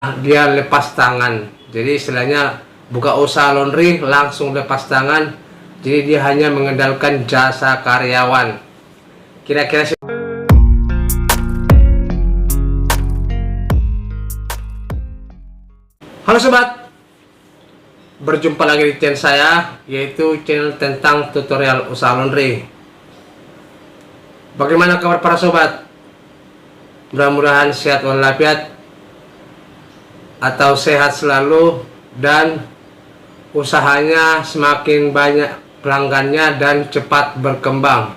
dia lepas tangan. Jadi istilahnya buka usaha laundry langsung lepas tangan. Jadi dia hanya mengandalkan jasa karyawan. Kira-kira sih. Halo sobat, berjumpa lagi di channel saya, yaitu channel tentang tutorial usaha laundry. Bagaimana kabar para sobat? Mudah-mudahan sehat walafiat atau sehat selalu, dan usahanya semakin banyak pelanggannya dan cepat berkembang.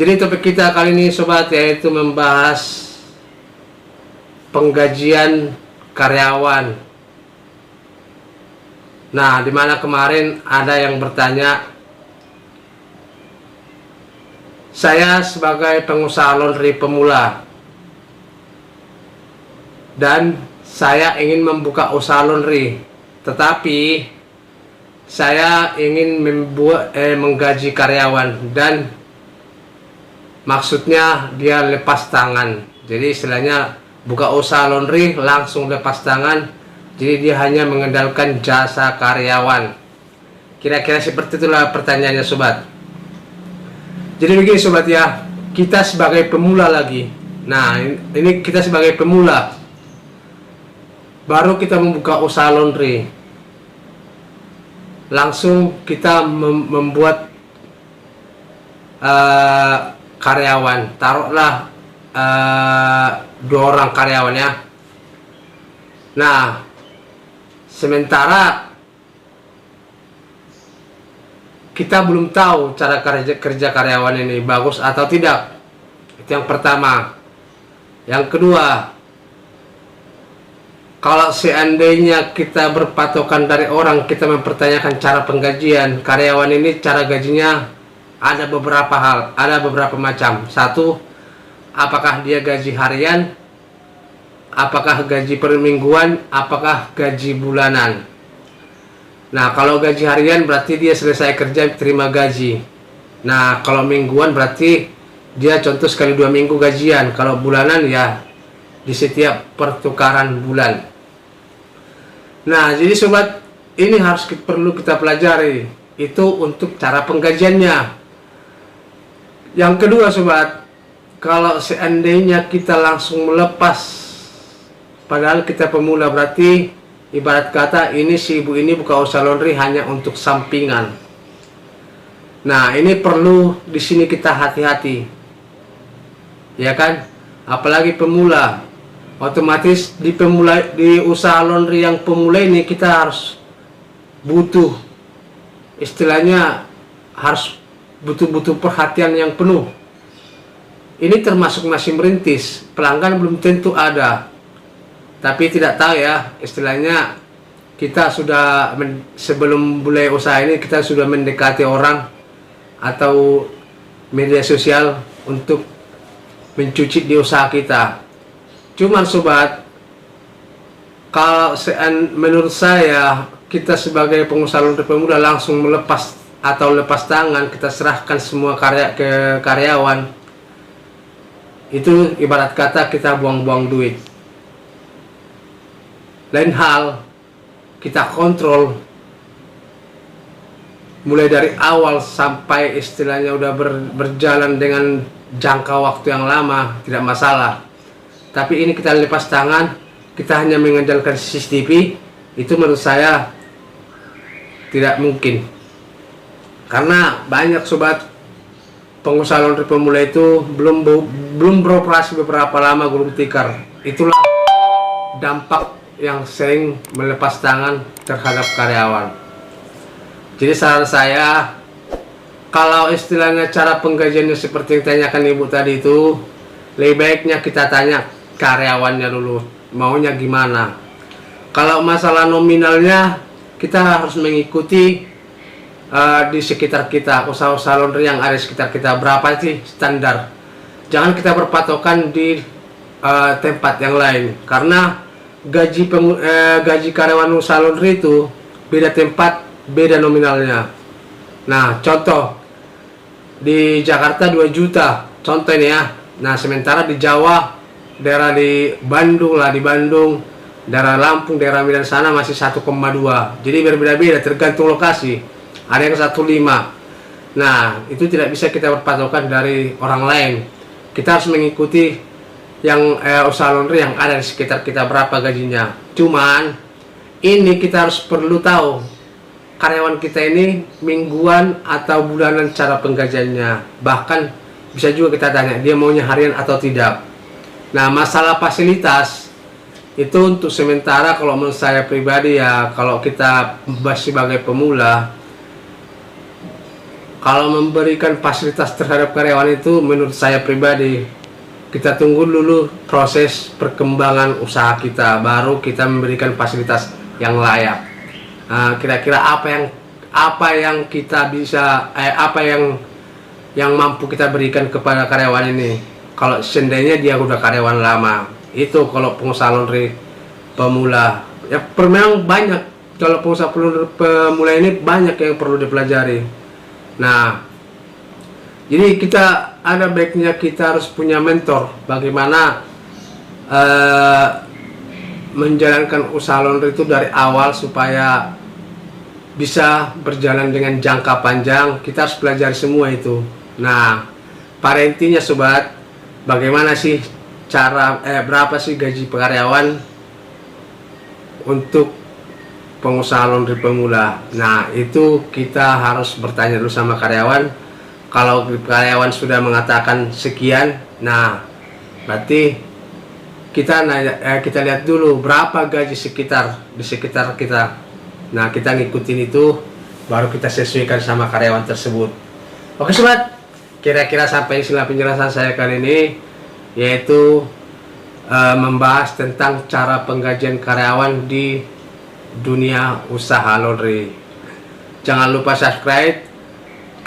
Jadi topik kita kali ini sobat, yaitu membahas penggajian karyawan. Nah, dimana kemarin ada yang bertanya, saya sebagai pengusaha laundry pemula dan saya ingin membuka usaha laundry, tetapi saya ingin menggaji karyawan, dan maksudnya dia lepas tangan. Jadi istilahnya buka usaha laundry langsung lepas tangan. Jadi dia hanya mengandalkan jasa karyawan. Kira-kira seperti itulah pertanyaannya sobat. Jadi begini sobat ya, kita sebagai pemula lagi. Nah, ini kita sebagai pemula, baru kita membuka usaha laundry, langsung kita membuat karyawan. Taruhlah 2 orang karyawan ya. Nah, sementara kita belum tahu cara kerja karyawan ini bagus atau tidak. Itu yang pertama. Yang kedua, kalau seandainya kita berpatokan dari orang, kita mempertanyakan cara penggajian karyawan ini, cara gajinya ada beberapa hal, ada beberapa macam. Satu, apakah dia gaji harian, apakah gaji per mingguan, apakah gaji bulanan. Nah, kalau gaji harian berarti dia selesai kerja terima gaji. Nah, kalau mingguan berarti dia contoh sekali 2 minggu gajian. Kalau bulanan ya di setiap pertukaran bulan. Nah, jadi sobat, ini perlu kita pelajari. Itu untuk cara penggajiannya. Yang kedua sobat, kalau seandainya kita langsung melepas, padahal kita pemula, berarti ibarat kata ini si ibu ini buka usaha laundry hanya untuk sampingan. Nah, ini perlu di sini kita hati-hati, ya kan? Apalagi pemula, otomatis di usaha laundry yang pemula ini kita harus butuh, istilahnya harus butuh perhatian yang penuh. Ini termasuk masih merintis, pelanggan belum tentu ada. Tapi tidak tahu ya, istilahnya kita sudah sebelum mulai usaha ini kita sudah mendekati orang atau media sosial untuk mencuci di usaha kita. Cuman sobat, kalau menurut saya, kita sebagai pengusaha laundry pemula langsung melepas atau lepas tangan, kita serahkan semua ke karyawan, itu ibarat kata kita buang-buang duit. Lain hal, kita kontrol mulai dari awal sampai istilahnya udah berjalan dengan jangka waktu yang lama, tidak masalah. Tapi ini kita lepas tangan, kita hanya mengandalkan CCTV, itu menurut saya tidak mungkin. Karena banyak sobat pengusaha laundry pemula itu belum beroperasi beberapa lama, gulung tikar. Itulah dampak yang sering melepas tangan terhadap karyawan. Jadi saran saya, kalau istilahnya cara penggajiannya seperti yang ditanyakan ibu tadi itu, lebih baiknya kita tanya karyawannya dulu maunya gimana. Kalau masalah nominalnya, kita harus mengikuti di sekitar kita, usaha-usaha laundry yang ada di sekitar kita, berapa sih standar. Jangan kita berpatokan di tempat yang lain, karena gaji karyawan usaha laundry itu beda tempat, beda nominalnya. Nah, contoh di Jakarta 2 juta contoh ini ya. Nah, sementara di Jawa daerah di Bandung lah, di Bandung, daerah Lampung, daerah Medan sana masih 1,2. Jadi berbeda-beda tergantung lokasi. Ada yang 1,5. Nah, itu tidak bisa kita berpatokan dari orang lain. Kita harus mengikuti yang usaha laundry yang ada di sekitar kita, berapa gajinya. Cuman ini kita harus perlu tahu karyawan kita ini mingguan atau bulanan cara penggajiannya. Bahkan bisa juga kita tanya dia maunya harian atau tidak. Nah, masalah fasilitas itu untuk sementara kalau menurut saya pribadi ya, kalau kita masih sebagai pemula, kalau memberikan fasilitas terhadap karyawan itu menurut saya pribadi, kita tunggu dulu proses perkembangan usaha kita, baru kita memberikan fasilitas yang layak. Kira-kira apa yang kita bisa apa yang mampu kita berikan kepada karyawan ini. Kalau seandainya dia udah karyawan lama, itu kalau pengusaha laundry pemula ya memang banyak. Kalau pengusaha pemula ini banyak yang perlu dipelajari. Nah, jadi kita ada baiknya kita harus punya mentor bagaimana menjalankan usaha laundry itu dari awal supaya bisa berjalan dengan jangka panjang. Kita harus pelajari semua itu. Nah, pada intinya sobat, bagaimana sih cara berapa sih gaji karyawan untuk pengusaha laundry pemula? Nah, itu kita harus bertanya dulu sama karyawan. Kalau karyawan sudah mengatakan sekian, nah berarti kita lihat dulu berapa gaji di sekitar kita. Nah, kita ngikutin itu, baru kita sesuaikan sama karyawan tersebut. Oke sobat, kira-kira sampai sini penjelasan saya kali ini, yaitu membahas tentang cara penggajian karyawan di dunia usaha laundry. Jangan lupa subscribe,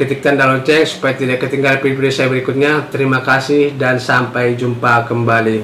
ketik tanda lonceng supaya tidak ketinggalan video saya berikutnya. Terima kasih dan sampai jumpa kembali.